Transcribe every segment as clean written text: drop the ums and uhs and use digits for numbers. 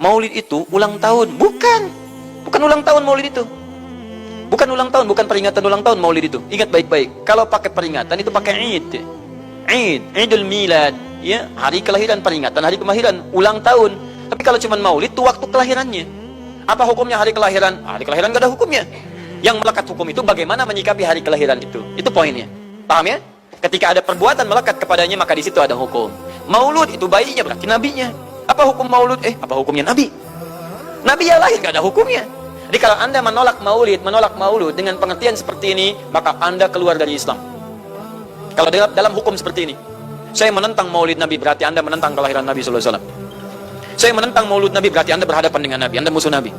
Maulid itu ulang tahun. Bukan. Bukan ulang tahun maulid itu. Bukan ulang tahun, bukan peringatan ulang tahun maulid itu. Ingat baik-baik. Kalau pakai peringatan itu pakai Id. Id, Idul Milad, ya, hari kelahiran, peringatan hari kelahiran, ulang tahun. Tapi kalau cuma maulid itu waktu kelahirannya. Apa hukumnya hari kelahiran? Hari kelahiran gak ada hukumnya. Yang melekat hukum itu bagaimana menyikapi hari kelahiran itu. Itu poinnya. Paham ya? Ketika ada perbuatan melekat kepadanya, maka di situ ada hukum. Maulud itu bayinya berarti nabinya. Apa hukum maulud? Apa hukumnya nabi? Nabi yang lain gak ada hukumnya. Jadi kalau Anda menolak maulud dengan pengertian seperti ini, maka Anda keluar dari Islam. Kalau dalam hukum seperti ini, saya menentang maulid Nabi, berarti Anda menentang kelahiran Nabi sallallahu alaihi wasallam. Saya menentang maulud Nabi, berarti Anda berhadapan dengan Nabi, Anda musuh Nabi.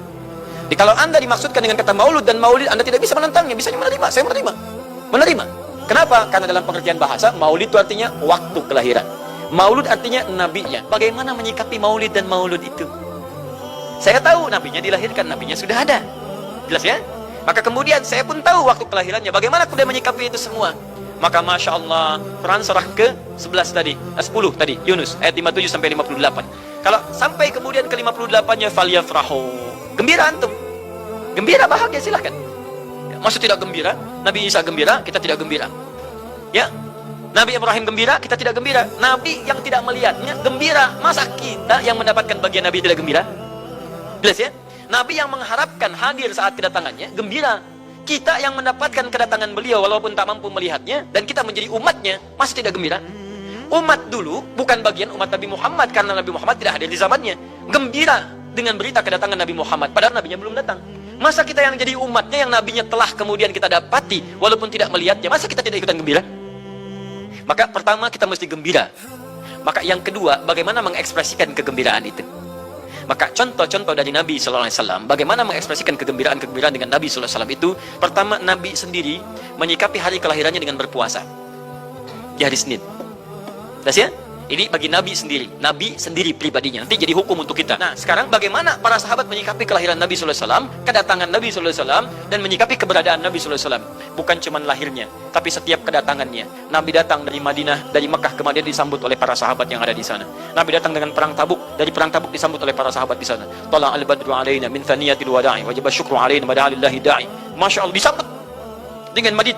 Jadi kalau Anda dimaksudkan dengan kata maulud dan maulid, Anda tidak bisa menentangnya, bisa menerima. Saya menerima. Kenapa? Karena dalam pengertian bahasa, maulid itu artinya waktu kelahiran. Maulud artinya nabinya. Bagaimana menyikapi maulid dan maulud itu? Saya tahu nabinya dilahirkan, nabinya sudah ada. Jelas ya? Maka kemudian saya pun tahu waktu kelahirannya. Bagaimana kemudian menyikapi itu semua? Maka Masya Allah, Quran surah ke-11 tadi, 10 tadi, Yunus, ayat 57 sampai 58. Kalau sampai kemudian ke 58-nya, falyafrahu. Gembira antum. Gembira, bahagia, silahkan. Maksud tidak gembira? Nabi Isa gembira, kita tidak gembira. Ya, Nabi Ibrahim gembira, kita tidak gembira. Nabi yang tidak melihatnya gembira. Masa kita yang mendapatkan bagian Nabi tidak gembira? Jelas ya? Nabi yang mengharapkan hadir saat kedatangannya gembira. Kita yang mendapatkan kedatangan beliau walaupun tak mampu melihatnya, dan kita menjadi umatnya, masih tidak gembira? Umat dulu bukan bagian umat Nabi Muhammad, karena Nabi Muhammad tidak hadir di zamannya. Gembira dengan berita kedatangan Nabi Muhammad, padahal nabinya belum datang. Masa kita yang jadi umatnya, yang nabinya telah kemudian kita dapati walaupun tidak melihatnya, masa kita tidak ikutan gembira? Maka pertama kita mesti gembira. Maka yang kedua, bagaimana mengekspresikan kegembiraan itu? Maka contoh-contoh dari Nabi Sallallahu Alaihi Wasallam, bagaimana mengekspresikan kegembiraan dengan Nabi Sallallahu Alaihi Wasallam itu, pertama Nabi sendiri menyikapi hari kelahirannya dengan berpuasa di hari Senin. Jelas ya? Ini bagi Nabi sendiri pribadinya. Nanti jadi hukum untuk kita. Nah, sekarang bagaimana para sahabat menyikapi kelahiran Nabi Sallallahu Alaihi Wasallam, kedatangan Nabi Sallallahu Alaihi Wasallam, dan menyikapi keberadaan Nabi Sallallahu Alaihi Wasallam. Bukan cuma lahirnya, tapi setiap kedatangannya. Nabi datang dari Madinah, dari Mekah ke Madinah disambut oleh para sahabat yang ada di sana. Nabi datang dengan perang Tabuk, dari perang Tabuk disambut oleh para sahabat di sana. Tala al-badru alaina min thaniyatil wada'i wajib syukru alaina madalillahi da'i. Masya Allah, disambut dengan madid.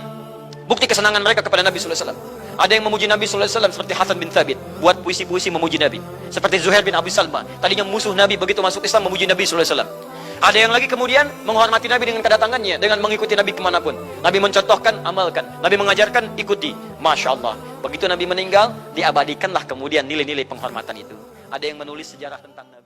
Bukti kesenangan mereka kepada Nabi Sallallahu Alaihi Wasallam. Ada yang memuji Nabi Sallallahu Alaihi Wasallam seperti Hasan bin Thabit, buat puisi-puisi memuji Nabi. Seperti Zuhair bin Abi Salma, tadinya musuh Nabi, begitu masuk Islam memuji Nabi Sallallahu Alaihi Wasallam. Ada yang lagi kemudian menghormati Nabi dengan kedatangannya, dengan mengikuti Nabi kemanapun. Nabi mencontohkan, amalkan. Nabi mengajarkan, ikuti. Masya Allah. Begitu Nabi meninggal, diabadikanlah kemudian nilai-nilai penghormatan itu. Ada yang menulis sejarah tentang Nabi.